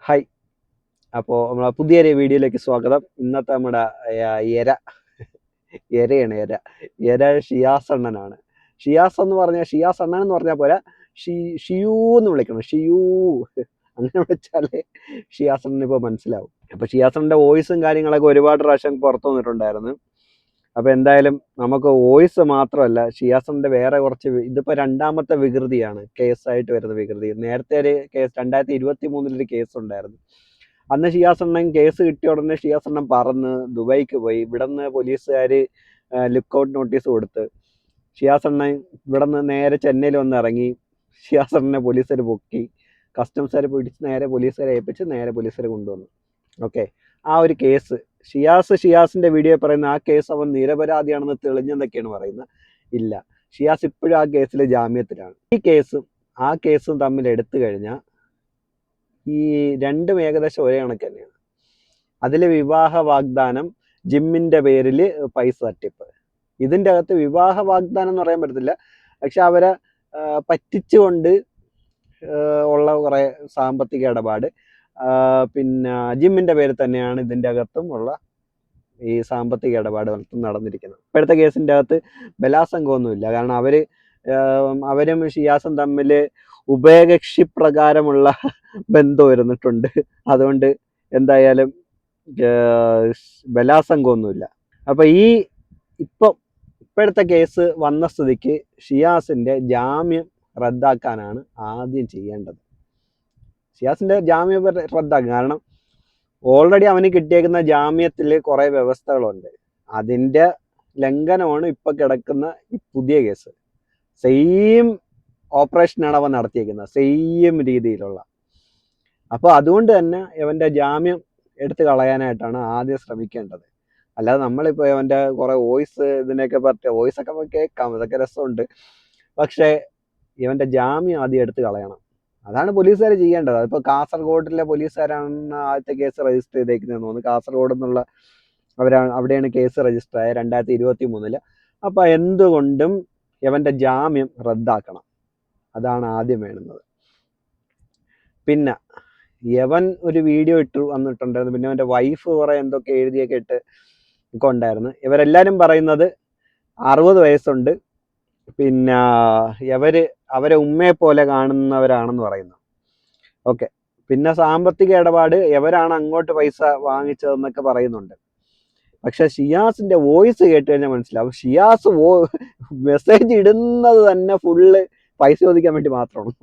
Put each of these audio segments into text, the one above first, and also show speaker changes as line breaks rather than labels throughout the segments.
Hi. അപ്പോൾ നമ്മളെ പുതിയൊരു വീഡിയോയിലേക്ക് സ്വാഗതം. ഇന്നത്തെ നമ്മുടെ എര എരയാണ് എര. എര ഷിയാസ് അണ്ണനാണ്. ഷിയാസ് അണ്ണൻ എന്ന് പറഞ്ഞാൽ പോരാ, ഷിയൂ എന്ന് വിളിക്കണം. ഷിയൂ അങ്ങനെ വിളിച്ചാലേ ഷിയാസ് അണ്ണൻ ഇപ്പോൾ മനസ്സിലാവും. അപ്പോൾ ഷിയാസ് അണ്ണൻ്റെ വോയിസും കാര്യങ്ങളൊക്കെ ഒരുപാട് പ്രാവശ്യം പുറത്തു വന്നിട്ടുണ്ടായിരുന്നു. അപ്പോൾ എന്തായാലും നമുക്ക് വോയിസ് മാത്രമല്ല, ഷിയാസിൻ്റെ വേറെ കുറച്ച് ഇതിപ്പോൾ രണ്ടാമത്തെ വികൃതിയാണ്, കേസായിട്ട് വരുന്ന വികൃതി. നേരത്തെ ഒരു കേസ് 2023 കേസ് ഉണ്ടായിരുന്നു. അന്ന് ഷിയാസ് അണ്ണൻ കേസ് കിട്ടിയ ഉടനെ ഷിയാസ് അണ്ണൻ പറന്ന് ദുബായിക്ക് പോയി. ഇവിടെ നിന്ന് പോലീസുകാർ ലുക്കൗട്ട് നോട്ടീസ് കൊടുത്ത് ഷിയാസ് അണ്ണൻ ഇവിടെ നിന്ന് നേരെ ചെന്നൈയിൽ വന്ന് ഇറങ്ങി. ഷിയാസ് അണ്ണനെ പോലീസുകാർ പൊക്കി, കസ്റ്റംസുകാർ പിടിച്ച് നേരെ പോലീസുകാരെ ഏൽപ്പിച്ച് നേരെ പോലീസുകാർ കൊണ്ടുവന്നു. ഓക്കെ, ആ ഒരു കേസ് ഷിയാസിൻ്റെ വീഡിയോ പറയുന്ന ആ കേസ് അവൻ നിരപരാധിയാണെന്ന് തെളിഞ്ഞെന്നൊക്കെയാണ് പറയുന്നത്. ഇല്ല, ഷിയാസ് ഇപ്പോഴും ആ കേസിൽ ജാമ്യത്തിലാണ്. ഈ കേസും ആ കേസും തമ്മിൽ എടുത്തു കഴിഞ്ഞാൽ ഈ രണ്ടും ഏകദേശം ഒരേ കണക്ക് തന്നെയാണ്. അതിൽ വിവാഹ വാഗ്ദാനം, ജിമ്മിൻ്റെ പേരിൽ പൈസ തട്ടിപ്പ്. ഇതിൻ്റെ അകത്ത് വിവാഹ വാഗ്ദാനം എന്ന് പറയാൻ പറ്റത്തില്ല, പക്ഷെ അവരെ പറ്റിച്ചുകൊണ്ട് ഉള്ള കുറേ സാമ്പത്തിക ഇടപാട്, പിന്നെ ജിമ്മിൻ്റെ പേരിൽ തന്നെയാണ് ഇതിൻ്റെ അകത്തും ഉള്ള ഈ സാമ്പത്തിക ഇടപാട് നടന്നിരിക്കുന്നത്. ഇപ്പോഴത്തെ കേസിൻ്റെ അകത്ത് ബലാത്സംഗമൊന്നുമില്ല. കാരണം അവരും ഷിയാസും തമ്മിൽ ഉഭയകക്ഷി പ്രകാരമുള്ള ബന്ധം വരുന്നിട്ടുണ്ട്. അതുകൊണ്ട് എന്തായാലും ബലാത്സംഗമൊന്നുമില്ല. അപ്പം ഇപ്പോഴത്തെ കേസ് വന്ന സ്ഥിതിക്ക് ഷിയാസിൻ്റെ ജാമ്യം റദ്ദാക്കാനാണ് ആദ്യം ചെയ്യേണ്ടത്. ഷിയാസിൻ്റെ ജാമ്യം റദ്ദാക്കും. കാരണം ഓൾറെഡി അവന് കിട്ടിയേക്കുന്ന ജാമ്യത്തിൽ കുറേ വ്യവസ്ഥകളുണ്ട്. അതിൻ്റെ ലംഘനമാണ് ഇപ്പോൾ കിടക്കുന്ന ഈ പുതിയ കേസ്. സെയിം ഓപ്പറേഷനാണ് അവൻ നടത്തിയേക്കുന്നത്, സെയിം രീതിയിലുള്ള. അപ്പോൾ അതുകൊണ്ട് തന്നെ ഇവൻ്റെ ജാമ്യം എടുത്ത് കളയാനായിട്ടാണ് ആദ്യം ശ്രമിക്കേണ്ടത്. അല്ലാതെ നമ്മളിപ്പോൾ ഇവൻ്റെ കുറേ ഇതിനൊക്കെ വോയിസൊക്കെ കേൾക്കാം, ഇതൊക്കെ രസമുണ്ട്. പക്ഷേ ഇവൻ്റെ ജാമ്യം ആദ്യം എടുത്ത് കളയണം. അതാണ് പോലീസുകാർ ചെയ്യേണ്ടത്. അതിപ്പോൾ കാസർഗോഡിലെ പോലീസുകാരാണ് ആദ്യത്തെ കേസ് രജിസ്റ്റർ ചെയ്തേക്കുന്നതെന്ന് തോന്നുന്നു. കാസർഗോഡ് എന്നുള്ള അവിടെയാണ് കേസ് രജിസ്റ്റർ ആയത് 2023. അപ്പോൾ എന്തുകൊണ്ടും ഇവൻ്റെ ജാമ്യം റദ്ദാക്കണം. അതാണ് ആദ്യം വേണ്ടുന്നത്. പിന്നെ യവൻ ഒരു വീഡിയോ വന്നിട്ടുണ്ടായിരുന്നു. പിന്നെ അവൻ്റെ വൈഫ് കുറേ എന്തൊക്കെ എഴുതിയൊക്കെ ഒക്കെ ഉണ്ടായിരുന്നു. ഇവരെല്ലാവരും പറയുന്നത് 60 വയസ്സുണ്ട്, പിന്നെ അവരെ ഉമ്മയെ പോലെ കാണുന്നവരാണെന്ന് പറയുന്നു. ഓക്കെ, പിന്നെ സാമ്പത്തിക ഇടപാട് എവരാണ് അങ്ങോട്ട് പൈസ വാങ്ങിച്ചതെന്നൊക്കെ പറയുന്നുണ്ട്. പക്ഷെ ഷിയാസിൻ്റെ വോയിസ് കേട്ട് കഴിഞ്ഞാൽ മനസ്സിലാവും, ഷിയാസ് മെസ്സേജ് ഇടുന്നത് തന്നെ ഫുള്ള് പൈസ ചോദിക്കാൻ വേണ്ടി മാത്രമാണ്.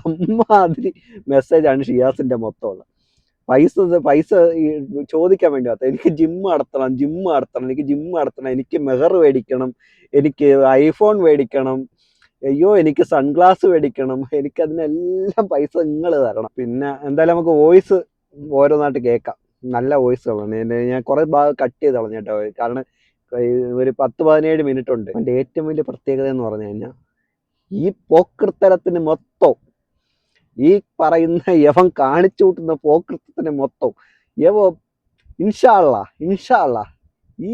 അമ്മാതിരി മെസ്സേജാണ് ഷിയാസിൻ്റെ മൊത്തമുള്ളത്. പൈസ ചോദിക്കാൻ വേണ്ടി മാത്രം. എനിക്ക് ജിമ്മ് നടത്തണം, എനിക്ക് മെഹർ മേടിക്കണം, എനിക്ക് ഐഫോൺ മേടിക്കണം, അയ്യോ എനിക്ക് സൺഗ്ലാസ് മേടിക്കണം, എനിക്കതിനെല്ലാം പൈസ നിങ്ങൾ തരണം. പിന്നെ എന്തായാലും നമുക്ക് വോയിസ് ഓരോന്നായിട്ട് കേൾക്കാം. നല്ല വോയിസുകളാണ്. ഞാൻ കുറേ ഭാഗം കട്ട് ചെയ്ത് കളഞ്ഞേട്ടോ, കാരണം ഒരു 10-17 മിനിറ്റ് ഉണ്ട്. എൻ്റെ ഏറ്റവും വലിയ പ്രത്യേകത എന്ന് പറഞ്ഞു കഴിഞ്ഞാൽ, ഈ പോക്കൃത്തരത്തിന് മൊത്തം, ഈ പറയുന്ന യവൻ കാണിച്ചു കൂട്ടുന്ന പോക്കൃത്തത്തിന് മൊത്തം ഇൻഷാ അള്ളാ ഈ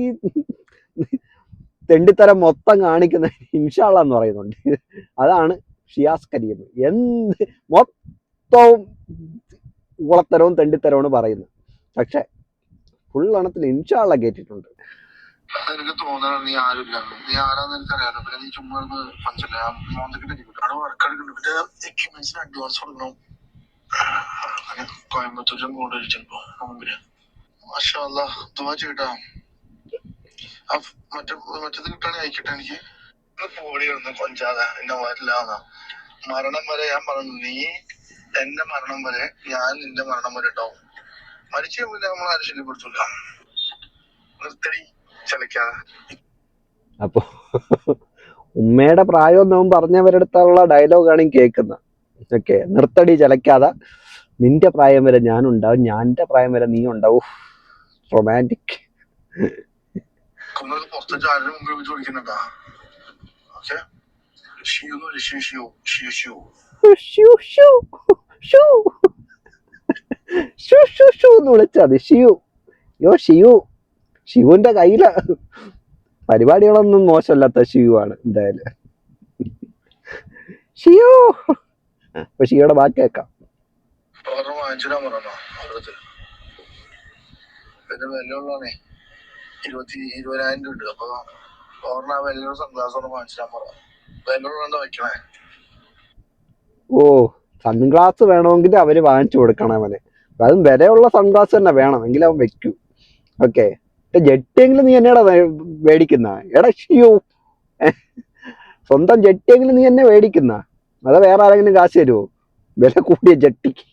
തെണ്ടിത്തരം മൊത്തം കാണിക്കുന്ന ഇൻഷാ അള്ളാ എന്ന് പറയുന്നുണ്ട്. അതാണ് ഷിയാസ് കരീം. മൊത്തവും ഉളത്തരവും തെണ്ടിത്തരവും പറയുന്നത്. പക്ഷെ ഫുൾ എണ്ണത്തിൽ ഇൻഷാ അള്ളാ കേട്ടിട്ടുണ്ട്.
എനിക്ക് തോന്നണം നീ ആരുമില്ല, നീ ആരാന്ന് എനിക്കറിയാലോ. പിന്നെ നീ ചുമ്മാ വർക്കെടുക്കുന്നുണ്ട്. പിന്നെ എക്യുപ്മെന്റ്സിന് അഡ്വാൻസ് കൊടുക്കണം. കോയമ്പത്തൂരും കൊണ്ടുവരും ചിലപ്പോ മുമ്പില്. മാഷാ അല്ലാ, ദുആ ചെയ്യട്ടാ. മറ്റത് കിട്ടാണെങ്കിൽ അയക്കട്ടെ. എനിക്ക് പോടി വന്ന് കൊഞ്ചാതെ എന്നെ വരില്ലാന്ന മരണം വരെ ഞാൻ പറഞ്ഞു. നീ എന്റെ മരണം വരെ, ഞാൻ നിന്റെ മരണം വരെ ഉണ്ടാവും. മരിച്ചു പിന്നെ നമ്മൾ ആരും ശല്യപ്പെടുത്തൂല. നിർത്തടി ചലിക്കാതെ.
അപ്പൊ ഉമ്മയുടെ പ്രായം ഒന്നും പറഞ്ഞവരെടുത്തുള്ള ഡയലോഗാണ് ഈ കേൾക്കുന്നത്. ഓക്കെ, നിർത്തടി ചലക്കാതെ, നിന്റെ പ്രായം വരെ ഞാനുണ്ടാവും, ഞാൻ്റെ പ്രായം വരെ നീ ഉണ്ടാവും. റൊമാൻറ്റിക്. എന്ന് വിളിച്ചത് ഷിവുവിന്റെ കയ്യില് പരിപാടികളൊന്നും മോശമല്ലാത്ത ഷിവുവാണ് എന്തായാലും. ഷിയോ. അപ്പൊ ഷിയോടെ ബാക്കി കേൾക്കാം.
ഒരെണ്ണം വാങ്ങിച്ചിടാൻ പറഞ്ഞോ അവരടുത്ത്. പിന്നെ വിലയുള്ളതാണേ 20,000 രൂപ ഉണ്ട്. അപ്പൊ ഒരെണ്ണം ആ വിലയുള്ള സൺഗ്ലാസ് ഒരെണ്ണം വാങ്ങിച്ചിടാൻ പറ. വിലയുള്ള എന്താ വെക്കണേ?
ഓ, സൺഗ്ലാസ് വേണമെങ്കിൽ അവര് വാങ്ങിച്ചു കൊടുക്കണം അവന്. അതും വിലയുള്ള സൺഗ്ലാസ് തന്നെ വേണം, എങ്കിലും അവൻ വെക്കൂ. ഓക്കെ, ജെട്ടിയെങ്കിലും നീ എന്നെടാ മേടിക്കുന്ന? എടാ ഷിയോ, സ്വന്തം ജെട്ടിയെങ്കിലും നീ എന്നെ മേടിക്കുന്ന? അതോ വേറെ ആരെങ്കിലും കാശ് തരുമോ വില കൂടിയ ജെട്ടിക്ക്?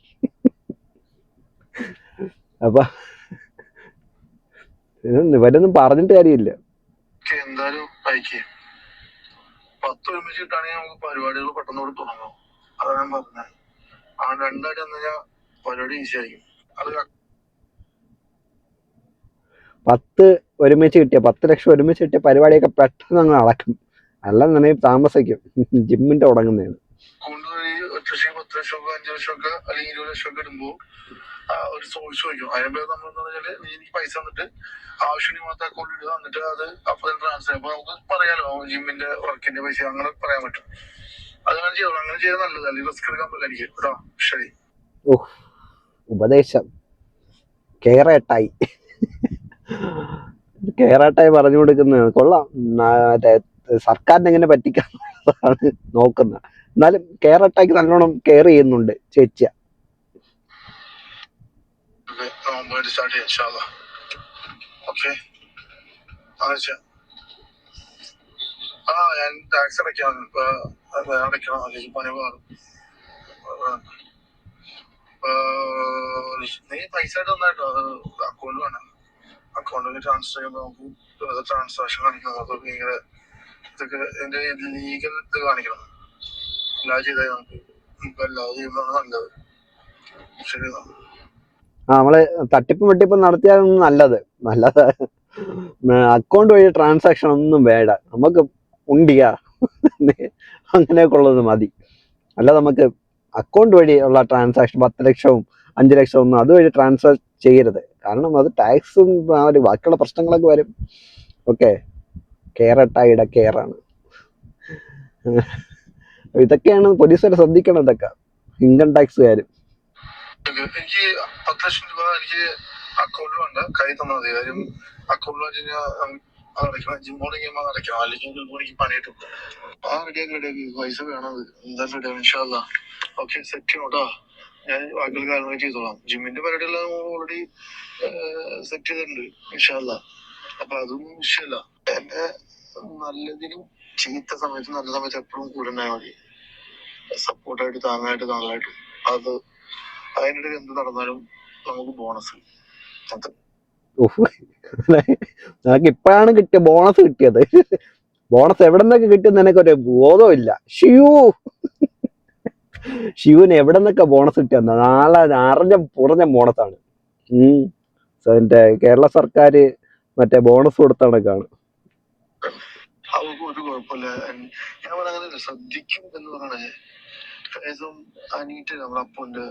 അപ്പൊ ഇവരൊന്നും പറഞ്ഞിട്ട് കാര്യമില്ല.
എന്തായാലും അയക്കേ 10 ഒരുമിച്ച് കിട്ടുകയാണെങ്കിൽ നമുക്ക് പരിപാടികൾ പെട്ടെന്ന് കൂടി തുടങ്ങും. അതാണ് ഞാൻ പറഞ്ഞത്. ആ 2 അടി വന്നു കഴിഞ്ഞാൽ പരിപാടി ഈസി ആയിരിക്കും. അത്
10 ഒരുമിച്ച് കിട്ടിയ 10 ലക്ഷം ഒരുമിച്ച് കിട്ടിയ പരിപാടിയൊക്കെ പെട്ടെന്ന് അങ്ങ് നടക്കും. അല്ലെന്നുണ്ടെങ്കിൽ താമസിക്കും. ജിമ്മിന്റെ തുടങ്ങുന്നതാണ്.
കൊണ്ടുപോയി 1 ലക്ഷം 10 ലക്ഷം 5 ലക്ഷം അല്ലെങ്കിൽ 20 ലക്ഷം ഇടുമ്പോ ഒരു സോഴ്സ് വയ്ക്കും. അതിനുമ്പോ നമ്മളെന്ന് പറഞ്ഞാല് നീ എനിക്ക് പൈസ തന്നിട്ട് ആവശ്യത്തിന് മാത്രം അക്കൗണ്ട് ഇടുക, എന്നിട്ട് അത് അപ്പൊ ട്രാൻസ്ഫർ ചെയ്യുമ്പോൾ നമുക്ക് പറയാലോ ജിമ്മിന്റെ വർക്കിന്റെ പൈസ അങ്ങനെ പറയാൻ പറ്റും. അതങ്ങനെ ചെയ്യണം. അങ്ങനെ ചെയ്താൽ നല്ലത്. അല്ലെങ്കിൽ റിസ്ക് എടുക്കാൻ പറ്റില്ലായിരിക്കും കേട്ടോ. ശരി.
ഉപദേശം കേറേട്ടായി പറഞ്ഞു കൊടുക്കുന്നത് കൊള്ളാം. സർക്കാരിനെ എങ്ങനെ പറ്റിക്കാന്നുള്ളതാണ് നോക്കുന്നത്. എന്നാലും കേറേട്ടായിക്ക് നല്ലോണം കെയർ ചെയ്യുന്നുണ്ട് ചേച്ചിയ.
ഞാൻ ടാക്സ് അടയ്ക്കാം. അടയ്ക്കണം, അല്ലെങ്കിൽ പണി മാറും. നീ പൈസ ആയിട്ട് തന്നായിട്ടോ അക്കൗണ്ട് വേണം. അക്കൗണ്ടിൽ ട്രാൻസ്ഫർ ചെയ്യുമ്പോൾ നമുക്ക് ട്രാൻസാക്ഷൻ കാണിക്കണം. അപ്പൊ ഭയങ്കര ഇതൊക്കെ എന്റെ ലീഗൽ ഇത് കാണിക്കണം. എല്ലാം ചെയ്താൽ നമുക്ക് എല്ലാം ചെയ്യുമ്പോഴാണ് നല്ലത്. ശരി.
നമ്മള് തട്ടിപ്പും വെട്ടിപ്പും നടത്തിയാലൊന്നും നല്ലത് അക്കൗണ്ട് വഴി ട്രാൻസാക്ഷൻ ഒന്നും വേണ്ട. നമുക്ക് ഉണ്ടിയ അങ്ങനെയൊക്കെ ഉള്ളത് മതി. അല്ല, നമുക്ക് അക്കൗണ്ട് വഴി ഉള്ള ട്രാൻസാക്ഷൻ 10 ലക്ഷവും 5 ലക്ഷവും ഒന്നും അതുവഴി ട്രാൻസ്ഫർ ചെയ്യരുത്. കാരണം അത് ടാക്സും ബാക്കിയുള്ള പ്രശ്നങ്ങളൊക്കെ വരും. ഓക്കെ, കേരട്ടായിടെ കെയറാണ്. ഇതൊക്കെയാണ് പോലീസുകാർ ശ്രദ്ധിക്കണം. ഇതൊക്കെ ഇൻകം ടാക്സുകാരും.
എനിക്ക് 10 ലക്ഷം രൂപ എനിക്ക് അക്കൗണ്ടിൽ വേണ്ട, കൈ തന്നാൽ മതി. കാര്യം അക്കൗണ്ടിൽ വെച്ച് കഴിഞ്ഞാൽ ജിമ്മോണെങ്കിൽ അടയ്ക്കണം, അല്ലെങ്കിൽ എനിക്ക് പണി കിട്ടും. റെഡിയാക്കി പൈസ വേണത് എന്തായാലും റെഡിയാവും. ഇൻഷാല്ലാ. ഓക്കെ, സെറ്റ് ചെയ്യണോട്ടോ. ഞാൻ ബാക്കിയുള്ള കാര്യങ്ങൾ ചെയ്തോളാം. ജിമ്മിന്റെ പരിപാടിയെല്ലാം ഓൾറെഡി സെറ്റ് ചെയ്തിട്ടുണ്ട്. ഇൻഷാല്ലാ. അപ്പൊ അതൊന്നും വിഷയമല്ല. എന്റെ നല്ലതിനും ചീത്ത സമയത്ത് നല്ല സമയത്ത് എപ്പോഴും കൂടെ ഉണ്ടായാൽ മതി. സപ്പോർട്ടായിട്ട് താങ്ങായിട്ട് നല്ലതായിട്ട്. അത് അതിനിടയിൽ എന്ത് നടന്നാലും നമുക്ക് ബോണസ്.
നിനക്ക് ഇപ്പോഴാണ് കിട്ടിയ ബോണസ് കിട്ടിയത്. ബോണസ് എവിടെ നിന്നൊക്കെ കിട്ടിയെന്ന് എനിക്കൊരു ബോധമില്ല. ഷിവുന് എവിടെ നിന്നൊക്കെ ബോണസ് കിട്ടിയെന്ന നാളെ കുറഞ്ഞ ബോണസാണ്. എന്റെ കേരള സർക്കാർ മറ്റേ ബോണസ് കൊടുത്തണക്കാണ്.
അവർക്ക് ഒരു കുഴപ്പമില്ല. ഞാൻ പറഞ്ഞ ശ്രദ്ധിക്കും എന്ന് പറയണേ. അനീറ്റ് നമ്മുടെ അപ്പന്റെ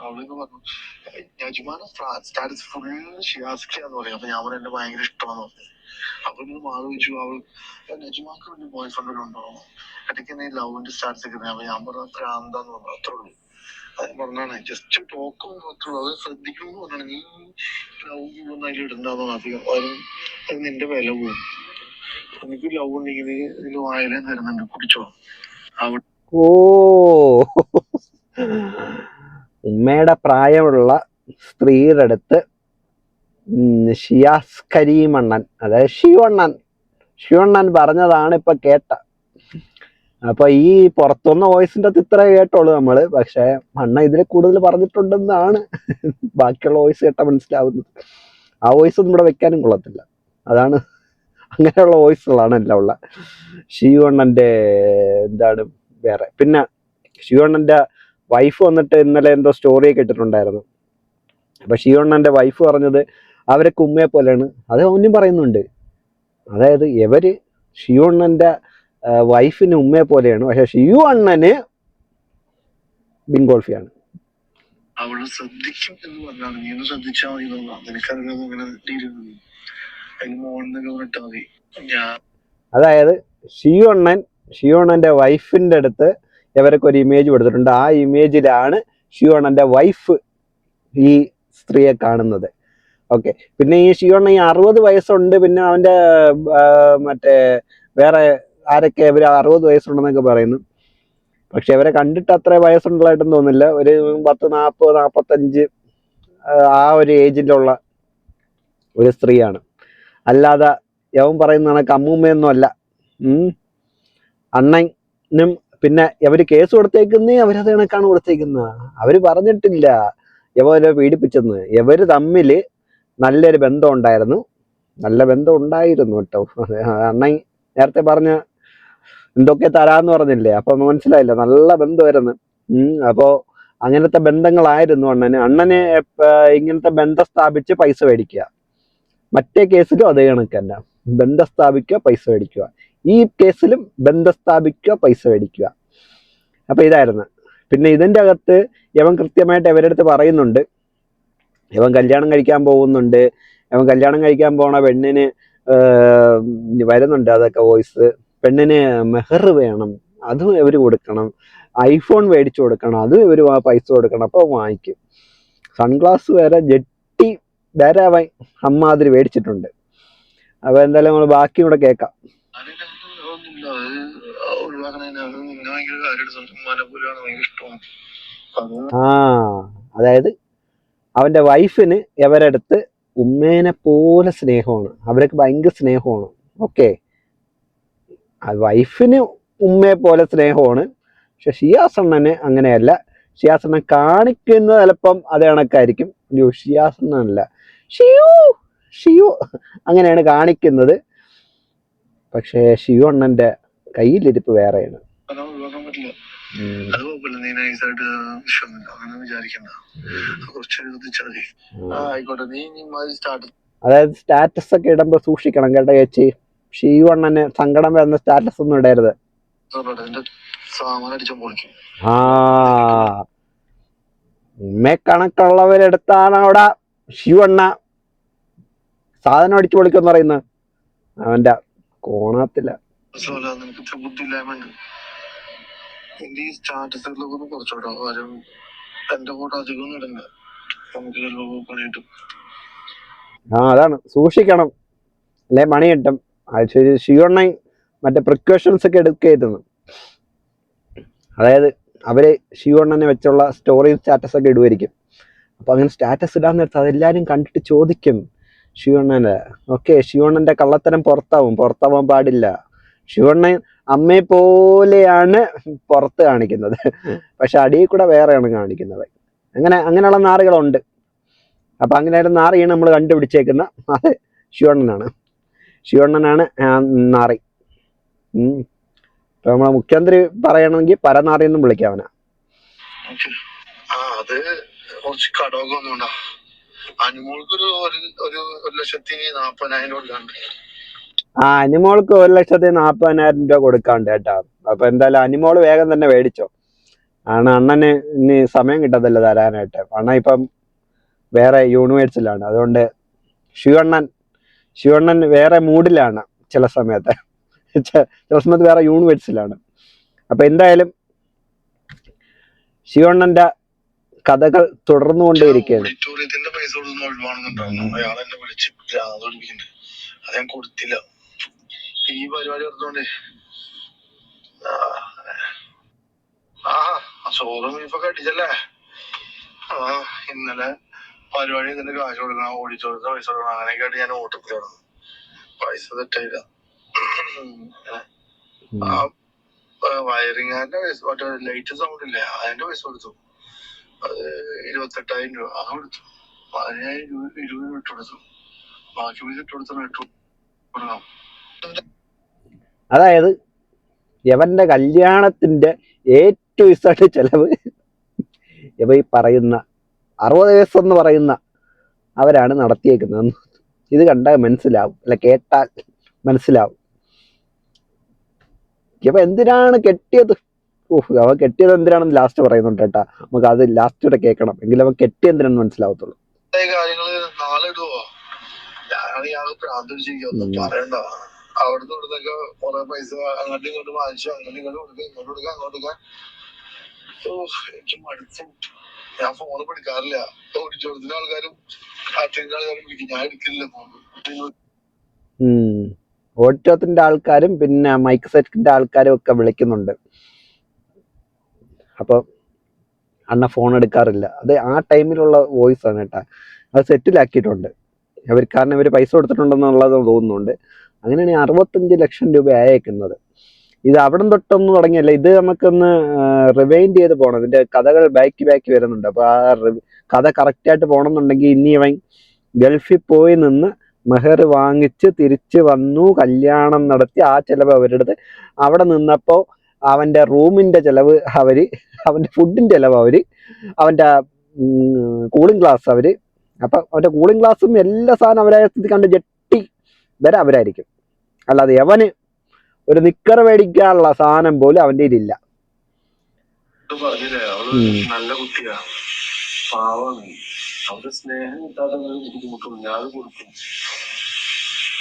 അവളെന്ന് പറഞ്ഞു നജുമാനെ സ്റ്റാറ്റസ് ഫുള്ള് ഷിയാസ്കിയാന്ന് പറയും. അപ്പൊ ഞാൻ പറഞ്ഞു എന്നെ ഭയങ്കര ഇഷ്ടമാന്ന് പറഞ്ഞു. അപ്പൊ ഇന്ന് ആലോചിച്ചു അവൾ നജുമാക്ക് വലിയ ബോയ് ഫ്രണ്ട് ഉണ്ടോ, ഇടയ്ക്ക് നീ ലവിന്റെ സ്റ്റാറ്റസ് ഒക്കെ. അപ്പൊ ഞാൻ പറഞ്ഞ പ്രാന്താന്ന് പറഞ്ഞു. അത്രേ ഉള്ളൂ. അത് പറഞ്ഞാണ് ജസ്റ്റ് ടോക്ക് മാത്രമേ ഉള്ളൂ. അത് ശ്രദ്ധിക്കുന്നു പറഞ്ഞാണ്. നീ ലവ് ഒന്നും അതിൽ ഇടണ്ടാന്ന് അധികം. അത് നിന്റെ വില പോകും. എനിക്ക് ലവ് ഉണ്ടെങ്കിൽ ഇതിൽ വായന തരുന്നുണ്ട്, കുടിച്ചോ.
ഓ, ഉമ്മയുടെ പ്രായമുള്ള സ്ത്രീയുടെ അടുത്ത് ഷിയാസ് കരീമണ്ണൻ, അതായത് ശിവണ്ണൻ പറഞ്ഞതാണ് ഇപ്പൊ കേട്ട. അപ്പൊ ഈ പുറത്തുനിന്ന വോയിസിന്റെ അകത്ത് ഇത്ര കേട്ടോളൂ നമ്മള്. പക്ഷെ അണ്ണ ഇതിൽ കൂടുതൽ പറഞ്ഞിട്ടുണ്ടെന്നാണ് ബാക്കിയുള്ള വോയിസ് കേട്ട മനസ്സിലാവുന്നത്. ആ വോയിസ് ഒന്നും ഇവിടെ വെക്കാനും കൊള്ളത്തില്ല. അതാണ്, അങ്ങനെയുള്ള വോയിസുകളാണ് എല്ലാം ഉള്ള. ശിവണ്ണന്റെ എന്താണ് വേറെ. പിന്നെ ശിവണ്ണന്റെ വൈഫ് വന്നിട്ട് ഇന്നലെ എന്തോ സ്റ്റോറിയൊക്കെ ഇട്ടിട്ടുണ്ടായിരുന്നു. അപ്പൊ ശിവണ്ണന്റെ വൈഫ് പറഞ്ഞത് അവരൊക്കെ ഉമ്മയെ പോലെയാണ്. അത് അവനും പറയുന്നുണ്ട്. അതായത് ഇവര് ശിവണ്ണന്റെ വൈഫിന് ഉമ്മയെ പോലെയാണ്, പക്ഷെ ശിവണ്ണന് ബിൻഗോൾഫിയാണ്.
അവള് ശ്രദ്ധിക്കും എന്ന് പറഞ്ഞാണ്. നീ ഒന്ന് ശ്രദ്ധിച്ചാൽ മതി. നിനക്കറിയാം ഇങ്ങനെ അതിന് മോളിൽ ഇട്ടാൽ മതി.
അതായത് ഷിയോണ്ണന്റെ വൈഫിന്റെ അടുത്ത് ഇവരൊക്കെ ഒരു ഇമേജ് കൊടുത്തിട്ടുണ്ട്. ആ ഇമേജിലാണ് ഷിയോണ്ണന്റെ വൈഫ് ഈ സ്ത്രീയെ കാണുന്നത്. ഓക്കെ, പിന്നെ ഈ ഷിയോണ്ണ ഈ 60 വയസ്സുണ്ട്, പിന്നെ അവന്റെ മറ്റേ വേറെ ആരൊക്കെ ഇവർ 60 വയസ്സുണ്ടെന്നൊക്കെ പറയുന്നു. പക്ഷെ അവരെ കണ്ടിട്ട് അത്ര വയസ്സുള്ളതായിട്ടൊന്നും തോന്നില്ല. ഒരു 10, 40, 45 ആ ഒരു ഏജിലുള്ള ഒരു സ്ത്രീയാണ്. അല്ലാതെ യവൻ പറയുന്ന കണക്ക് അമ്മൂമ്മയൊന്നും അല്ല. അണ്ണനും പിന്നെ അവര് കേസ് കൊടുത്തേക്കുന്നേ അവരത് കണക്കാണ് കൊടുത്തേക്കുന്നത്. അവര് പറഞ്ഞിട്ടില്ല യവരെ പീഡിപ്പിച്ചെന്ന്. ഇവര് തമ്മില് നല്ലൊരു ബന്ധം ഉണ്ടായിരുന്നു, നല്ല ബന്ധം ഉണ്ടായിരുന്നു കേട്ടോ. അണ്ണൻ നേരത്തെ പറഞ്ഞ എന്തൊക്കെ തരാന്ന് പറഞ്ഞില്ലേ, അപ്പൊ മനസ്സിലായില്ല, നല്ല ബന്ധമായിരുന്നു. അപ്പോ അങ്ങനത്തെ ബന്ധങ്ങളായിരുന്നു അണ്ണന് ഇങ്ങനത്തെ ബന്ധം സ്ഥാപിച്ച് പൈസ മേടിക്കുക. മറ്റേ കേസിലും അതേ കണക്ക് തന്നെ, ബന്ധം സ്ഥാപിക്കുക പൈസ മേടിക്കുക. ഈ കേസിലും ബന്ധം സ്ഥാപിക്കുക പൈസ മേടിക്കുക. അപ്പൊ ഇതായിരുന്നു. പിന്നെ ഇതിന്റെ അകത്ത് യവൻ കൃത്യമായിട്ട് ഇവരുടെ അടുത്ത് പറയുന്നുണ്ട്, ഇവൻ കല്യാണം കഴിക്കാൻ പോകുന്നുണ്ട്, അവൻ കല്യാണം കഴിക്കാൻ പോണ പെണ്ണിന് വരുന്നുണ്ട് അതൊക്കെ വോയിസ്. പെണ്ണിന് മെഹർ വേണം, അതും ഇവർ കൊടുക്കണം. ഐഫോൺ മേടിച്ചു കൊടുക്കണം, അതും ഇവർ പൈസ കൊടുക്കണം. അപ്പോൾ വാങ്ങിക്കും. സൺഗ്ലാസ് വരെ ജെട്ടി വരെ അവൻ അമ്മാതിരി മേടിച്ചിട്ടുണ്ട്. അപ്പൊ എന്തായാലും നമ്മൾ ബാക്കി കൂടെ കേൾക്കാം. ആ, അതായത് അവന്റെ വൈഫിന് ഇവരുടെ അടുത്ത് ഉമ്മേനെ പോലെ സ്നേഹമാണ്, അവർക്ക് ഭയങ്കര സ്നേഹമാണ്. ഓക്കെ, വൈഫിന് ഉമ്മയെ പോലെ സ്നേഹമാണ്. പക്ഷെ ഷിയാസണ്ണന് അങ്ങനെയല്ല. ഷിയാസണ്ണൻ കാണിക്കുന്നത് ചിലപ്പം അതേ കണക്കായിരിക്കും. ഷിയാസണ്ണനല്ല, ഷിയു ഷിയു അങ്ങനെയാണ് കാണിക്കുന്നത്. പക്ഷേ ഷിയു അണ്ണന്റെ കയ്യിലിരിപ്പ് വേറെയാണ്. അതായത് സ്റ്റാറ്റസ് ഒക്കെ ഇടുമ്പോ സൂക്ഷിക്കണം കേട്ടോ ചേച്ചി. ഷിയു അണ്ണന് സങ്കടം വരുന്ന സ്റ്റാറ്റസ് ഒന്നും ഇടരുത്. ആ, ഉമ്മ കണക്കുള്ളവരെടുത്താണ് അവിടെ ഷിയു അണ്ണ സാധനം അടിച്ചു പൊളിക്കെന്ന് പറയുന്നത്. അവന്റെ കോണത്തില്ല. ആ, അതാണ്, സൂക്ഷിക്കണം, അല്ലെ മണി കിട്ടും. അത് ശരി, ഷിയോണ്ണ മറ്റേ പ്രിക്കോഷൻസ് ഒക്കെ എടുക്കുന്നു. അതായത് അവര് ഷിയോണ്ണനെ വെച്ചുള്ള സ്റ്റോറി സ്റ്റാറ്റസ് ഒക്കെ ഇടുമായിരിക്കും. അപ്പൊ അങ്ങനെ സ്റ്റാറ്റസ് ഇടാൻ നേരത്ത് അതെല്ലാരും കണ്ടിട്ട് ചോദിക്കും ഷിയോണ്ണനെ. ഓക്കെ, ഷിയോണ്ണന്റെ കള്ളത്തരം പുറത്താവാൻ പാടില്ല. ഷിയോണ്ണൻ അമ്മയെ പോലെയാണ് പുറത്ത് കാണിക്കുന്നത്, പക്ഷെ അടിയിൽ കൂടെ വേറെയാണ് കാണിക്കുന്നത്. അങ്ങനെയുള്ള നാറുകളുണ്ട്. അപ്പൊ അങ്ങനെയുള്ള നാറിയാണ് നമ്മൾ കണ്ടുപിടിച്ചേക്കുന്ന. അത് ഷിയോണ്ണനാണ് നാറി. ഇപ്പൊ നമ്മളെ മുഖ്യമന്ത്രി പറയണമെങ്കിൽ പരനാറി എന്നും വിളിക്കാവനാ.
അത് കുറച്ച് കടമൊക്കെ ഒന്നുണ്ടോ. അനുമോൾക്ക് ഒരു 1,40,000
അനുമോൾക്ക് 1,40,000 രൂപ കൊടുക്കാണ്ട് കേട്ടാ. അപ്പൊ എന്തായാലും അനുമോള് വേഗം തന്നെ മേടിച്ചോ. അണ്ണന് ഇനി സമയം കിട്ടത്തില്ല തരാനായിട്ട്. അണ്ണൻ ഇപ്പം വേറെ യൂണിവേഴ്സിലാണ്. അതുകൊണ്ട് ശിവണ്ണൻ വേറെ മൂഡിലാണ് ചില സമയത്ത് വേറെ യൂണിവേഴ്സിലാണ്. അപ്പൊ എന്തായാലും ശിവണ്ണന്റെ കഥകൾ തുടർന്നുകൊണ്ടേയിരിക്കുകയാണ്.
കൊടുത്തില്ല ഈ പരിപാടി എടുത്തോണ്ടേ. ചോറും ബീഫൊക്കെ അടിച്ചല്ലേ. ഇന്നലെ പരിപാടി ഇതിന്റെ കാശ് കൊടുക്കണം, ഓടിച്ചോടുത്ത പൈസ കൊടുക്കണം, അങ്ങനെയൊക്കെ ആയിട്ട് ഞാൻ ഓട്ടത്തിലാണ്. പൈസ തെറ്റായില്ല. വയറിംഗാന്റെ പൈസ, മറ്റേ ലൈറ്റ് സൗണ്ട് ഇല്ലേ, അതിന്റെ പൈസ കൊടുത്തു. അത് 28,000 രൂപ അത് കൊടുത്തു. 15,000 രൂപ 20 രൂപ ഇട്ട് കൊടുത്തു. ബാക്കി പൈസ ഇട്ട് കൊടുത്തു.
അതായത് യവന്റെ കല്യാണത്തിന്റെ ഏറ്റവും ഇഷ്ടമായിട്ട് ചെലവ് ഇവ ഈ പറയുന്ന 60 വയസ്സെന്ന് പറയുന്ന അവരാണ് നടത്തിയേക്കുന്നത്. ഇത് കണ്ടാൽ മനസ്സിലാവും, അല്ല കേട്ടാൽ മനസ്സിലാവും. ഇവ എന്തിനാണ് കെട്ടിയത്. അവ കെട്ടിയത് എന്തിനാണെന്ന് ലാസ്റ്റ് പറയുന്നുണ്ട് കേട്ടാ. നമുക്ക് അത് ലാസ്റ്റ് കൂടെ കേൾക്കണം, എങ്കിലും അവൻ കെട്ടി എന്തിനാണെന്ന് മനസ്സിലാവത്തുള്ളൂ.
അവിടുന്ന് ഇവിടുന്നൊക്കെ കുറെ പൈസ അങ്ങോട്ടും ഇങ്ങോട്ടും വാങ്ങിച്ചു. അങ്ങോട്ടും ഇങ്ങോട്ടും കൊടുക്കുക, ഇങ്ങോട്ട് കൊടുക്കുക, അങ്ങോട്ട് കൊടുക്കുക. എനിക്ക് മടുത്തു. ഞാൻ ഫോൺ എടുക്കാറില്ല. ഓടിച്ചോടത്തിന്റെ ആൾക്കാരും അച്ഛൻ്റെ ആൾക്കാരും വിളിക്കും, ഞാൻ എടുക്കില്ല ഫോൺ.
ഓഡിറ്റോറിയത്തിന്റെ ആൾക്കാരും പിന്നെ മൈക്ക് സെറ്റിന്റെ ആൾക്കാരും ഒക്കെ വിളിക്കുന്നുണ്ട്. അപ്പൊ അണ്ണ ഫോൺ എടുക്കാറില്ല. അത് ആ ടൈമിലുള്ള വോയിസ് ആണ് കേട്ടാ. അത് സെറ്റിലാക്കിയിട്ടുണ്ട് അവർ, കാരണം ഇവർ പൈസ കൊടുത്തിട്ടുണ്ടെന്നുള്ളത് തോന്നുന്നുണ്ട്. അങ്ങനെയാണെങ്കിൽ 65 ലക്ഷം രൂപ അയക്കുന്നത്. ഇത് അവിടം തൊട്ടൊന്നും തുടങ്ങിയല്ല, ഇത് നമുക്കൊന്ന് റിവൈൻഡ് ചെയ്ത് പോകണം. ഇതിന്റെ കഥകൾ ബാക്കി വരുന്നുണ്ട്. അപ്പൊ ആ കഥ കറക്റ്റായിട്ട് പോകണമെന്നുണ്ടെങ്കിൽ ഇനി അവൻ ഗൾഫിൽ പോയി നിന്ന് മെഹർ വാങ്ങിച്ച് തിരിച്ച് വന്നു, കല്യാണം നടത്തി, ആ ചെലവ് അവരെടുത്ത്, അവിടെ നിന്നപ്പോൾ അവന്റെ റൂമിന്റെ ചെലവ് അവര്, അവന്റെ ഫുഡിന്റെ ചെലവ് അവര്, അവന്റെ കൂളിംഗ് ഗ്ലാസ് അവര്, അപ്പൊ അവന്റെ കൂളിംഗ് ഗ്ലാസും എല്ലാ സാധനം അവരായി കണ്ട് ജെട്ടി വരെ അവരായിരിക്കും. അല്ലാതെ അവന് ഒരു നിക്കർ മേടിക്കാനുള്ള സാധനം പോലും അവന്റെ ഇല്ല.
പറഞ്ഞില്ലേ, അവള് നല്ല കുട്ടിയാ, പാവാണ്. അവരുടെ സ്നേഹം കിട്ടാതെ ബുദ്ധിമുട്ടും ഞാൻ കൊടുക്കും.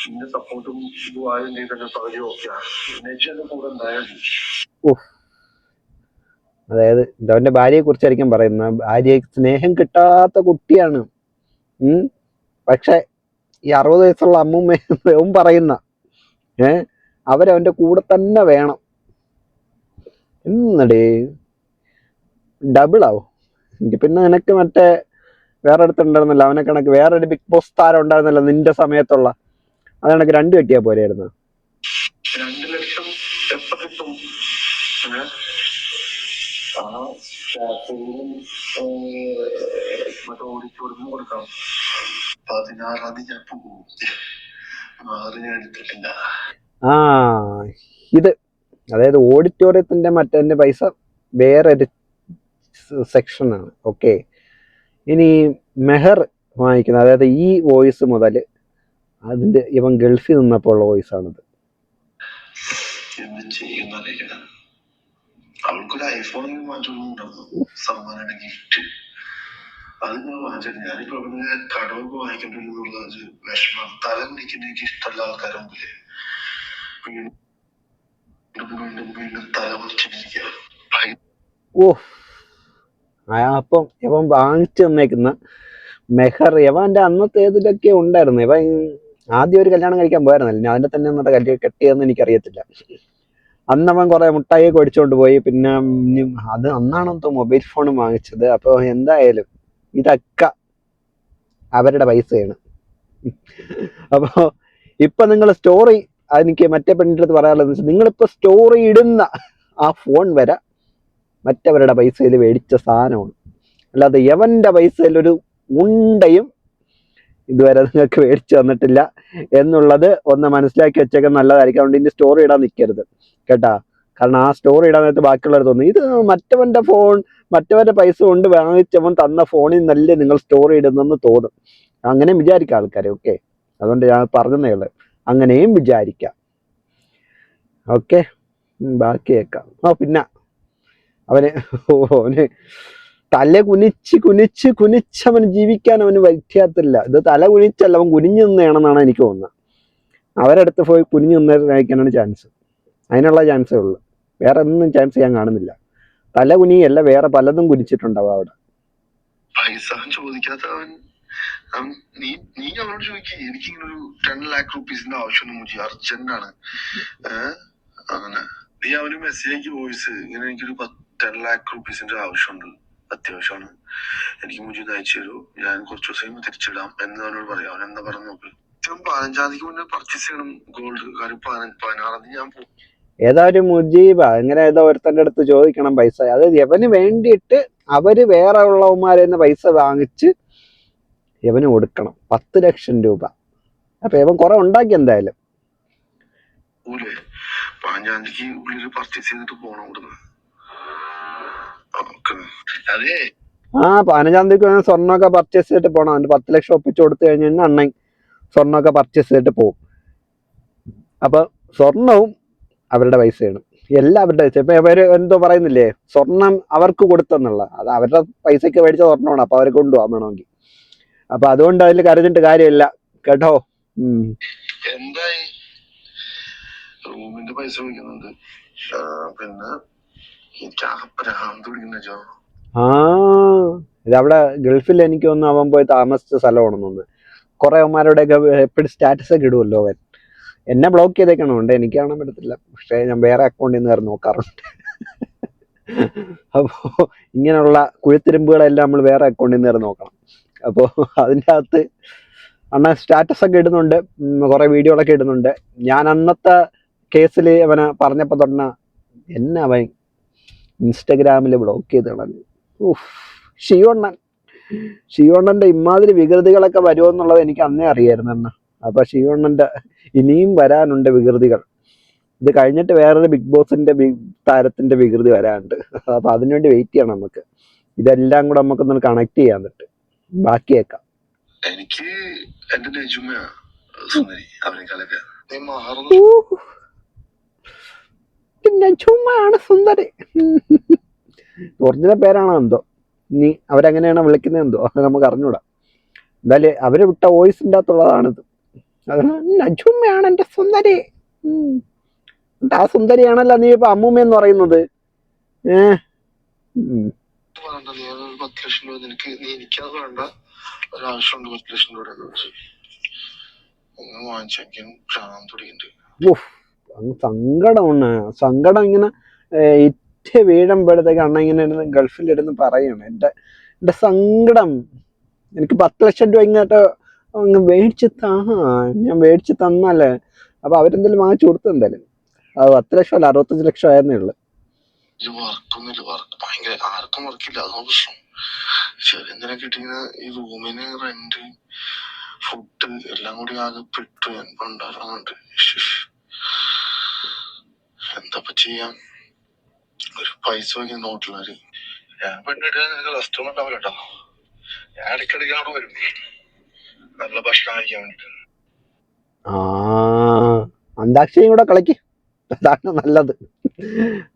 എന്റെ സപ്പോർട്ടും ഇതുവായി തന്നെ പകുതി ഓക്കെയാണ് കൂടെ ഉണ്ടായിരുന്നു.
അതായത് അവന്റെ ഭാര്യയെ കുറിച്ചായിരിക്കും പറയുന്നത്. ഭാര്യ സ്നേഹം കിട്ടാത്ത കുട്ടിയാണ്. പക്ഷെ ഈ 60 വയസ്സുള്ള അമ്മൂമ്മയും പറയുന്ന അവരവന്റെ കൂടെ തന്നെ വേണം എന്നടേ. ഡബിൾ ആവും. പിന്നെ നിനക്ക് മറ്റേ വേറെ അടുത്തുണ്ടായിരുന്നല്ലോ അവനെ കണക്ക് വേറൊരു ബിഗ് ബോസ് താരം ഉണ്ടായിരുന്നല്ലോ നിന്റെ സമയത്തുള്ള, അത് കണക്ക് 2 കെട്ടിയാ പോരായിരുന്നു.
2 ലക്ഷം എപ്പോ കിട്ടും? മറ്റേ ഓഡിറ്റോറിയം കൊടുക്കാം. 16-ാം തീയതി ഞാൻ പോകും. ഞാൻ എടുത്തിട്ടില്ല.
ഇത് അതായത് ഓഡിറ്റോറിയത്തിന്റെ മറ്റേ പൈസ വേറൊരു സെക്ഷനാണ്. ഓക്കെ, ഇനി മെഹർ വാങ്ങിക്കുന്നത്, അതായത് ഈ വോയിസ് മുതൽ അതിന്റെ ഇവൻ ഗൾഫിൽ നിന്നപ്പോൾ ഉള്ള വോയിസ് ആണിത്.
അവൾക്കൊരു ഐഫോൺ വാങ്ങിച്ചോണ്ടാവും സമ്മാനം ഗിഫ്റ്റ്. അത് ഞാൻ വാങ്ങിച്ചത്. ഞാനിപ്പോ അവിടെ കടമൊക്കെ വാങ്ങിക്കണ്ടെന്നുള്ള വിഷമം. തല കുടിക്കുന്ന എനിക്ക് ഇഷ്ടമല്ല ആൾക്കാരെ മുമ്പില്. വീണ്ടും തല കുടിച്ചിരിക്കുക.
അപ്പം ഇവൻ വാങ്ങിച്ചു തന്നേക്കുന്ന മെഹർ, ഇവന്റെ അന്നത്തെ ഏതിലൊക്കെ ഉണ്ടായിരുന്നു. ഇവൻ ആദ്യം ഒരു കല്യാണം കഴിക്കാൻ പോയായിരുന്നല്ലോ, ഞാൻ അതിന്റെ തന്നെ അന്നത്തെ കല്യാണം കെട്ടിയെന്ന് എനിക്കറിയത്തില്ല. അന്നവൻ കുറെ മുട്ടായിയൊക്കെ അടിച്ചോണ്ട് പോയി. പിന്നെ അത് അന്നാണെന്തോ മൊബൈൽ ഫോൺ വാങ്ങിച്ചത്. അപ്പൊ എന്തായാലും ഇതൊക്കെ അവരുടെ പൈസയാണ്. അപ്പൊ ഇപ്പൊ നിങ്ങൾ സ്റ്റോറി, എനിക്ക് മറ്റേ പെണ്ണിന്റെ അടുത്ത് പറയാനുള്ളത് വെച്ചാൽ, നിങ്ങളിപ്പോ സ്റ്റോറി ഇടുന്ന ആ ഫോൺ വരെ മറ്റവരുടെ പൈസയിൽ മേടിച്ച സാധനമാണ്. അല്ലാതെ യവന്റെ പൈസയിൽ ഒരു ഉണ്ടയും ഇതുവരെ നിങ്ങൾക്ക് മേടിച്ചു തന്നിട്ടില്ല എന്നുള്ളത് ഒന്ന് മനസ്സിലാക്കി വെച്ചേക്കാൻ നല്ലതായിരിക്കും. അതുകൊണ്ട് ഇനി സ്റ്റോറി ഇടാൻ നിൽക്കരുത് കേട്ടാ. കാരണം ആ സ്റ്റോറി ഇടാൻ നേരത്ത് ബാക്കിയുള്ളവർ തോന്നുന്നു ഇത് മറ്റവന്റെ ഫോൺ, മറ്റവന്റെ പൈസ കൊണ്ട് വാങ്ങിച്ചവൻ തന്ന ഫോണിൽ നിന്നല്ലേ നിങ്ങൾ സ്റ്റോറി ഇടുന്നെന്ന് തോന്നും. അങ്ങനെയും വിചാരിക്കാം ആൾക്കാരെ. ഓക്കെ, അതുകൊണ്ട് ഞാൻ പറഞ്ഞതേ ഉള്ളൂ, അങ്ങനെയും വിചാരിക്കാം. ഓക്കെ, ബാക്കി കേൾക്കാം. പിന്നെ അവന് തല കുനിച്ചവൻ ജീവിക്കാൻ അവന് പറ്റാത്തില്ല. ഇത് തല കുനിച്ചല്ല, അവൻ കുനിഞ്ഞു നിന്നാണെന്നാണ് എനിക്ക് തോന്നുന്നത്. അവരടുത്ത് പോയി കുനിഞ്ഞു നിന്നേക്കാനാണ് ചാൻസ്. അതിനുള്ള ചാൻസേ ഉള്ളൂ, വേറെ ഒന്നും ചാൻസ് ഞാൻ കാണുന്നില്ല. തല കുനിയല്ല, വേറെ പലതും കുനിച്ചിട്ടുണ്ടാവും അവിടെ.
പൈസ ചോദിക്കാത്തവൻ നീ അവനോട് ചോദിക്കേ, എനിക്ക് ഇങ്ങനെ ഒരു 10 lakh rupees ആവശ്യമൊന്നും അർജന്റാണ്. അങ്ങനെ നീ അവന് മെസ്സേജ് വോയിസ് ഇങ്ങനെ എനിക്കൊരു 10 lakh rupees ആവശ്യമുണ്ട്, അത്യാവശ്യമാണ്, എനിക്ക് മുജീദ് അയച്ചു തരൂ, ഞാൻ കുറച്ച് ദിവസം തിരിച്ചിടാം എന്ന് അവനോട് പറയാം. അവൻ എന്താ പറഞ്ഞു നോക്ക്. 15-ാം തീയതിക്ക് മുന്നേ പർച്ചേസ് ചെയ്യണം ഗോൾഡ്. കാര്യം 16-ാം തീയതി ഞാൻ പോകും.
ഏതാ ഒരു മുജീബ അങ്ങനെ ഏതോ ഒരുത്തന്റെ അടുത്ത് ചോദിക്കണം പൈസ. അതായത് യവന് വേണ്ടിയിട്ട് അവര് വേറെ ഉള്ളവന്മാരെ പൈസ വാങ്ങിച്ച് യവന് കൊടുക്കണം 10 ലക്ഷം രൂപ. അപ്പൊ യവൻ കുറെ ഉണ്ടാക്കി എന്തായാലും.
15-ാം തീയതിക്ക് ഉള്ളിൽ പർച്ചേസ് ചെയ്തിട്ട് പോണം ഇവിടുന്ന്. അതെ,
15-ാം തീയതിക്ക് സ്വർണ്ണമൊക്കെ പർച്ചേസ് ചെയ്തിട്ട് പോകണം. അതിന്റെ 10 ലക്ഷം ഒപ്പിച്ച് കൊടുത്തു കഴിഞ്ഞാൽ അണ്ണൻ സ്വർണ്ണമൊക്കെ പർച്ചേസ് ചെയ്തിട്ട് പോകും. അപ്പൊ സ്വർണവും അവരുടെ പൈസയാണ്, എല്ലാം അവരുടെ പൈസ. ഇപ്പൊ അവര് എന്തോ പറയുന്നില്ലേ, സ്വർണം അവർക്ക് കൊടുത്തെന്നുള്ള, അത് അവരുടെ പൈസക്ക് മേടിച്ച സ്വർണ്ണമാണ്. അപ്പൊ അവരെ കൊണ്ടുപോകാൻ വേണമെങ്കിൽ. അപ്പൊ അതുകൊണ്ട് അതിൽ കരുതിട്ട് കാര്യമില്ല കേട്ടോ.
എന്തായി റൂമിന്റെ പൈസ വിളിക്കുന്നുണ്ട്. പിന്നെ എനിക്ക് ഭ്രാന്ത് പിടിക്കുന്ന ജോ.
ആ ഇതവിടെ ഗൾഫിൽ എനിക്ക് തോന്നുന്നു അവൻ പോയി താമസിച്ച സ്ഥലമാണെന്ന് തോന്നുന്നു. കുറെ അവന്മാരുടെയൊക്കെ എപ്പോഴും സ്റ്റാറ്റസ് ഒക്കെ ഇടുമല്ലോ അവൻ. എന്നെ ബ്ലോക്ക് ചെയ്തേക്കണമുണ്ട്, എനിക്ക് കാണാൻ പറ്റത്തില്ല, പക്ഷേ ഞാൻ വേറെ അക്കൗണ്ടിൽ നിന്ന് കയറി നോക്കാറുണ്ട്. അപ്പോൾ ഇങ്ങനെയുള്ള കുഴിത്തിരുമ്പുകളെല്ലാം നമ്മൾ വേറെ അക്കൗണ്ടിൽ നിന്ന് കയറി നോക്കണം. അപ്പോൾ അതിൻ്റെ അകത്ത് അണ്ണ സ്റ്റാറ്റസ് ഒക്കെ ഇടുന്നുണ്ട്, കുറെ വീഡിയോകളൊക്കെ ഇടുന്നുണ്ട്. ഞാൻ അന്നത്തെ കേസിൽ അവനെ പറഞ്ഞപ്പോൾ തൊട്ട എന്നെ അവൻ ഇൻസ്റ്റഗ്രാമിൽ ബ്ലോക്ക് ചെയ്ത് കളഞ്ഞു. ഷിയോണ്ണന്റെ ഇമാതിരി വികൃതികളൊക്കെ വരുമെന്നുള്ളത് എനിക്ക് അന്നേ അറിയായിരുന്നു അണ്ണ. അപ്പൊ ഷിയോണ്ണന്റെ ഇനിയും വരാനുണ്ട് വികൃതികൾ. ഇത് കഴിഞ്ഞിട്ട് വേറൊരു ബിഗ് ബോസിന്റെ താരത്തിന്റെ വികൃതി വരാനുണ്ട്. അപ്പൊ അതിനുവേണ്ടി വെയിറ്റ് ചെയ്യണം നമുക്ക്. ഇതെല്ലാം കൂടെ നമുക്കൊന്ന് കണക്ട് ചെയ്യാൻ പറ്റും. ബാക്കിയേക്കാം.
എനിക്ക് എന്റെ നജുമയാ സുന്ദരി അവരെക്കാളൊക്കെ.
നജുമയാണ് സുന്ദരി. ഒറിജിനൽ പേരാണോ എന്തോ, ഇനി അവരെങ്ങനെയാണോ വിളിക്കുന്നത് എന്തോ അത് നമുക്ക് അറിഞ്ഞൂടാ. എന്തായാലും അവര് വിട്ട വോയിസിൻ്റെ അകത്തുള്ളതാണിത്. അതാണ് നജുമയാണ് എന്റെ സുന്ദരി. ആ സുന്ദരിയാണല്ലോ നീ ഇപ്പൊ അമ്മൂമ്മയെന്ന് പറയുന്നത്.
10 ലക്ഷം രൂപ നിനക്ക്, നീ എനിക്കത് വേണ്ട, ഒരാവശ്യമുണ്ട് 10 ലക്ഷം രൂപ വാങ്ങിച്ചാൽ
സങ്കടമാണ്. സങ്കടം ഇങ്ങനെ ഇറ്റ വീഴുമ്പോഴത്തേക്ക് അണ്ണ ഇങ്ങനെ ഇരുന്ന് ഗൾഫിലിരുന്ന് പറയണം എന്റെ സങ്കടം. എനിക്ക് 10 ലക്ഷം രൂപ ഇങ്ങോട്ട് അങ്ങ് മേടിച്ച് ഞാൻ മേടിച്ച് തന്നല്ലേ. അപ്പൊ അവരെന്തെങ്കിലും വാങ്ങിച്ചു കൊടുത്തു. എന്തായാലും അത് 10 ലക്ഷം അല്ല, 65 ലക്ഷം ആയിരുന്നേ ഉള്ളു.
ഭയങ്കര ആർക്കും വർക്കില്ല, അതാണ് പ്രശ്നം. എന്തിനാ കിട്ടിയ ഈ റൂമിന് റെന്റ് ഫുഡ് എല്ലാം കൂടി ആകെ പെട്ടു. ഞാൻ പണ്ടാറുണ്ട്. എന്താ ചെയ്യാം, ഒരു പൈസ വാങ്ങി നോട്ടില്ലാര്. ഞാൻ പെണ്ണിട്ട് നിനക്ക് റെസ്റ്റോറന്റ് ഉണ്ടാവില്ല കേട്ടോ. ഞാൻ ഇടയ്ക്കിടയ്ക്ക് അവിടെ വരും നല്ല ഭക്ഷണം കഴിക്കാൻ വേണ്ടിട്ട്.
അന്താക്ഷരിയും കൂടെ കളിക്ക്, അതാണ് നല്ലത്.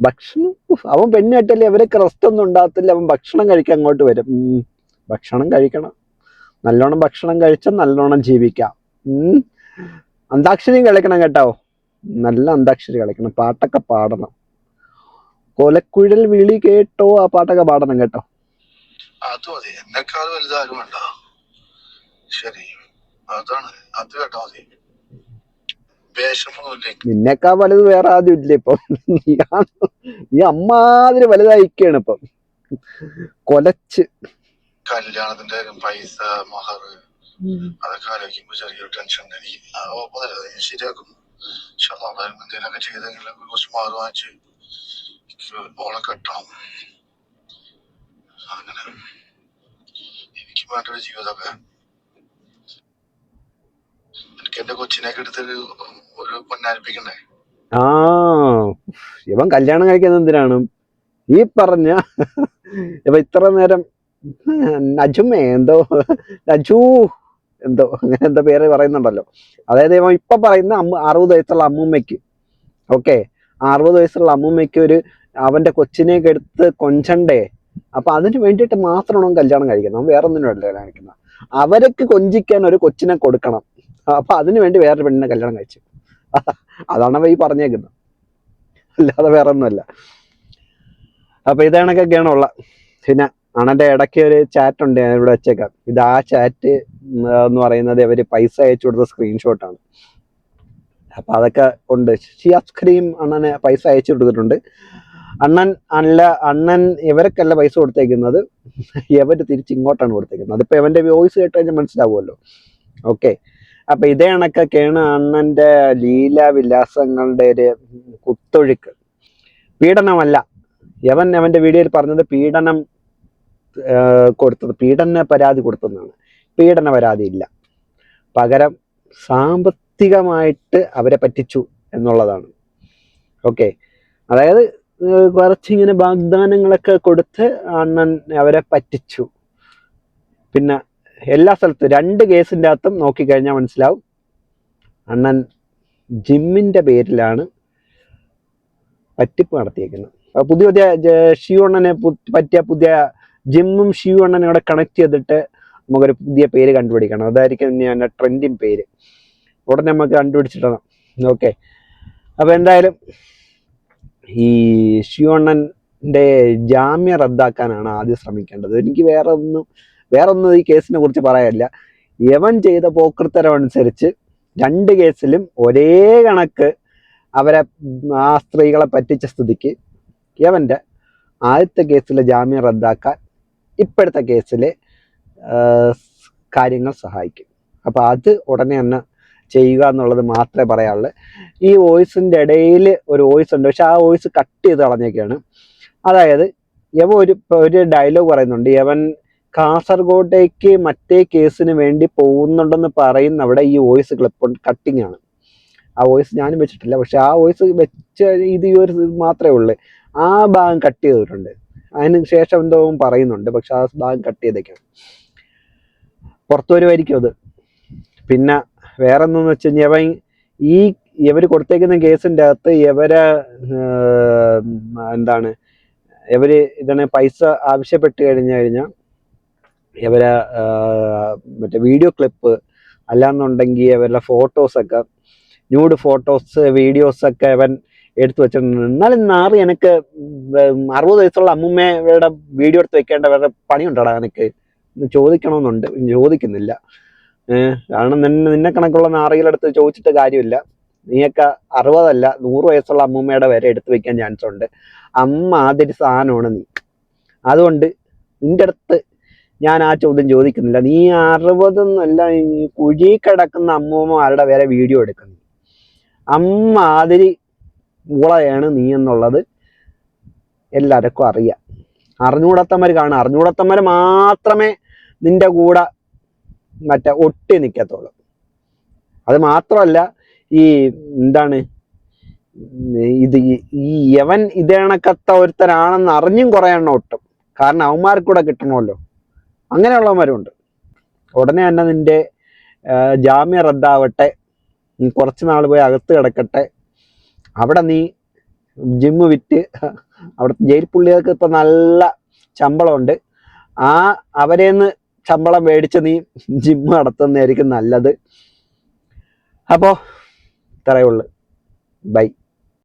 ഭക്ഷണം അവൻ പെണ്ണ് കെട്ടല്ലേ, അവരൊക്കെ റെസ്റ്റ് ഒന്നും ഉണ്ടാകത്തില്ല. അവൻ ഭക്ഷണം കഴിക്കാൻ അങ്ങോട്ട് വരും. ഭക്ഷണം കഴിക്കണം, നല്ലോണം ഭക്ഷണം കഴിച്ചാൽ നല്ലോണം ജീവിക്കാം. അന്താക്ഷരിയും കളിക്കണം കേട്ടോ, നല്ല അന്താക്ഷരി കളിക്കണം, പാട്ടൊക്കെ പാടണം. കൊലക്കുഴൽ വിളി കേട്ടോ, ആ പാട്ടൊക്കെ പാടണം കേട്ടോ.
അതും അതെ, എന്നെക്കാൾ വലുതാരും വേണ്ട. ശരി, അതാണ് അത് കേട്ടോ. മതി,
നിന്നെക്കാ വലുത് വേറെ ആദ്യം ഇല്ല ഇപ്പൊ. നീ അമ്മാതിരി വലുതായിക്കാണ് ഇപ്പം, കൊലച്ച്.
കല്യാണത്തിന്റെ പൈസ മഹർ അതൊക്കെ ആലോചിക്കുമ്പോ ചെറിയൊരു ടെൻഷൻ. എനിക്ക് ശരിയാക്കും. എന്തെങ്കിലുമൊക്കെ ചെയ്തെങ്കിൽ കുറച്ച് മഹർ വാങ്ങിച്ച് ഓളെ കെട്ടണം. അങ്ങനെ എനിക്ക് വേണ്ടൊരു ജീവിതമൊക്കെ. എനിക്ക് എന്റെ കൊച്ചിനെയൊക്കെ എടുത്തൊരു പൊന്നാരിപ്പിക്കണ്ടേ.
ഇവൻ കല്യാണം കഴിക്കുന്നത് എന്തിനാണ് ഈ പറഞ്ഞ ഇപ്പൊ ഇത്ര നേരം നജുമേ എന്തോ നജു എന്തോ അങ്ങനെ എന്താ പേര് പറയുന്നുണ്ടല്ലോ. അതായത് ഇവൻ ഇപ്പൊ പറയുന്ന 60 വയസ്സുള്ള അമ്മൂമ്മയ്ക്ക്, ഓക്കെ, 60 വയസ്സുള്ള അമ്മൂമ്മയ്ക്ക് അവന്റെ കൊച്ചിനെയൊക്കെ എടുത്ത് കൊഞ്ചണ്ടേ. അപ്പൊ അതിന് വേണ്ടിയിട്ട് മാത്രമാണ് കല്യാണം കഴിക്കുന്നത്. അവൻ വേറെ ഒന്നിനും അല്ല കല്യാണം കഴിക്കുന്നത്. അവർക്ക് കൊഞ്ചിക്കാൻ ഒരു കൊച്ചിനെ കൊടുക്കണം. അപ്പൊ അതിനു വേണ്ടി വേറൊരു പെണ്ണിനെ കല്യാണം കഴിച്ചു. അതാണ് അവ ഈ പറഞ്ഞേക്കുന്നത്, അല്ലാതെ വേറെ ഒന്നുമല്ല. അപ്പൊ ഇതാണൊക്കെയാണ് ഉള്ള. പിന്നെ അണന്റെ ഇടയ്ക്ക് ഒരു ചാറ്റ് ഉണ്ട്, ഞാൻ ഇവിടെ വെച്ചേക്കാം. ഇത് ആ ചാറ്റ് എന്ന് പറയുന്നത് ഇവര് പൈസ അയച്ചു കൊടുത്ത സ്ക്രീൻഷോട്ടാണ്. അപ്പൊ അതൊക്കെ ഉണ്ട്. ഷിയാസ് ക്രീം അണ്ണന് പൈസ അയച്ചു കൊടുത്തിട്ടുണ്ട്. അണ്ണൻ ഇവർക്കല്ല പൈസ കൊടുത്തേക്കുന്നത്, ഇവര് തിരിച്ച് ഇങ്ങോട്ടാണ് കൊടുത്തേക്കുന്നത്. അതിപ്പോ ഇവന്റെ വോയിസ് കേട്ട് കഴിഞ്ഞാൽ മനസ്സിലാവുമല്ലോ. ഓക്കെ, അപ്പൊ ഇതേ കണക്കൊക്കെയാണ് അണ്ണന്റെ ലീലാവിലാസങ്ങളുടെ ഒരു കുത്തൊഴുക്ക്. പീഡനമല്ല, അവന്റെ വീഡിയോയിൽ പറഞ്ഞത് പീഡനം കൊടുത്തത്, പീഡന പരാതി കൊടുത്തതാണ്. പീഡന പരാതി ഇല്ല, പകരം സാമ്പത്തികമായിട്ട് അവരെ പറ്റിച്ചു എന്നുള്ളതാണ്. ഓക്കെ, അതായത് കുറച്ചിങ്ങനെ വാഗ്ദാനങ്ങളൊക്കെ കൊടുത്ത് അണ്ണൻ അവരെ പറ്റിച്ചു. പിന്നെ എല്ലാ സ്ഥലത്തും 2 കേസിൻ്റെ അകത്തും നോക്കിക്കഴിഞ്ഞാൽ മനസ്സിലാവും അണ്ണൻ ജിമ്മിന്റെ പേരിലാണ് പറ്റിപ്പ് നടത്തിയേക്കുന്നത്. പുതിയ ഷിയു അണ്ണനെ പറ്റിയ പുതിയ ജിമ്മും ഷിയു അണ്ണനെ ഇവിടെ കണക്ട് ചെയ്തിട്ട് നമുക്കൊരു പുതിയ പേര് കണ്ടുപിടിക്കണം. അതായിരിക്കും ഞാൻ ട്രെൻഡിങ് പേര്. ഉടനെ നമുക്ക് കണ്ടുപിടിച്ചിടണം. ഓക്കെ, അപ്പൊ എന്തായാലും ഈ ഷിയു അണ്ണൻ ജാമ്യം റദ്ദാക്കാനാണ് ആദ്യം ശ്രമിക്കേണ്ടത്. എനിക്ക് വേറെ ഒന്നും ഈ കേസിനെ കുറിച്ച് പറയാനില്ല. യവൻ ചെയ്ത പോക്കൃത്തരം അനുസരിച്ച് 2 കേസിലും ഒരേ കണക്ക് അവരെ ആ സ്ത്രീകളെ പറ്റിച്ച സ്ഥിതിക്ക് യവൻ്റെ ആദ്യത്തെ കേസിലെ ജാമ്യം റദ്ദാക്കാൻ ഇപ്പോഴത്തെ കേസിലെ കാര്യങ്ങൾ സഹായിക്കും. അപ്പോൾ അത് ഉടനെ തന്നെ ചെയ്യുക എന്നുള്ളത് മാത്രമേ പറയാനുള്ളൂ. ഈ വോയിസിൻ്റെ ഇടയിൽ ഒരു വോയിസ് ഉണ്ട്, പക്ഷെ ആ വോയിസ് കട്ട് ചെയ്ത് കളഞ്ഞൊക്കെയാണ്. അതായത് യവൻ ഒരു ഡയലോഗ് പറയുന്നുണ്ട്. യവൻ കാസർഗോഡേക്ക് മറ്റേ കേസിന് വേണ്ടി പോകുന്നുണ്ടെന്ന് പറയുന്ന അവിടെ ഈ വോയിസ് ക്ലിപ്പ് കട്ടിങ് ആണ്. ആ വോയിസ് ഞാനും വെച്ചിട്ടില്ല, പക്ഷെ ആ വോയിസ് വെച്ച ഇത് ഈ ഒരു മാത്രമേ ഉള്ളൂ. ആ ഭാഗം കട്ട് ചെയ്തിട്ടുണ്ട്. അതിന് ശേഷം എന്തോ പറയുന്നുണ്ട്, പക്ഷെ ആ ഭാഗം കട്ട് ചെയ്തേക്കാണ്. പുറത്തു വരുമായിരിക്കും അത്. പിന്നെ വേറെ എന്തെന്ന് വെച്ച് കഴിഞ്ഞാൽ ഇവർ കൊടുത്തേക്കുന്ന കേസിൻ്റെ അകത്ത് ഇവര് പൈസ ആവശ്യപ്പെട്ട് കഴിഞ്ഞാൽ ഇവരെ മറ്റേ വീഡിയോ ക്ലിപ്പ് അല്ലാന്നുണ്ടെങ്കിൽ ഇവരുടെ ഫോട്ടോസൊക്കെ, ന്യൂഡ് ഫോട്ടോസ് വീഡിയോസൊക്കെ അവൻ എടുത്തു വെച്ചിട്ടുണ്ട്. എന്നാലും നാറി എനിക്ക് 60 വയസ്സുള്ള അമ്മൂമ്മയുടെ വീഡിയോ എടുത്ത് വെക്കേണ്ടവരുടെ പണിയുണ്ടടാ എനിക്ക് ചോദിക്കണമെന്നുണ്ട്. ചോദിക്കുന്നില്ല. കാരണം നിന്നെ കണക്കുള്ള നാറികളെടുത്ത് ചോദിച്ചിട്ട് കാര്യമില്ല. നീയൊക്കെ 60 അല്ല 100 വയസ്സുള്ള അമ്മൂമ്മയുടെ വരെ എടുത്തു വെക്കാൻ ചാൻസ് ഉണ്ട്. അമ്മ ആദ്യൊരു സാധനമാണ് നീ. അതുകൊണ്ട് നിന്റെ അടുത്ത് ഞാൻ ആ ചോദ്യം ചോദിക്കുന്നില്ല. നീ 60 എന്നല്ല, കുഴി കിടക്കുന്ന അമ്മൂമ്മമാരുടെ വരെ വീഡിയോ എടുക്കുന്നു. അമ്മ ആതിരി ഊളയാണ് നീ എന്നുള്ളത് എല്ലാവർക്കും അറിയാം. അറിഞ്ഞൂടത്തന്മാർ കാണും. അറിഞ്ഞൂടത്തന്മാർ മാത്രമേ നിന്റെ കൂടെ ഒട്ടി നിൽക്കത്തുള്ളൂ. അത് മാത്രമല്ല, ഈ യവൻ ഇതേണക്കത്ത ഒരുത്തരാണെന്ന് അറിഞ്ഞും കുറേ എണ്ണം ഒട്ടും. കാരണം അവന്മാർക്കൂടെ കിട്ടണമല്ലോ. അങ്ങനെയുള്ളവന്മാരുണ്ട്. ഉടനെ തന്നെ നിന്റെ ജാമ്യം റദ്ദാവട്ടെ. നീ കുറച്ച് നാൾ പോയി അകത്ത് കിടക്കട്ടെ. അവിടെ നീ ജിമ്മ് വിറ്റ്, അവിടെ ജയിൽ പുള്ളികൾക്ക് ഇപ്പം നല്ല ശമ്പളമുണ്ട്. അവരേന്ന് ശമ്പളം മേടിച്ച് നീ ജിമ്മ് നടത്തുന്നതായിരിക്കും നല്ലത്. അപ്പോൾ ഇത്രയേ ഉള്ളൂ. ബൈ.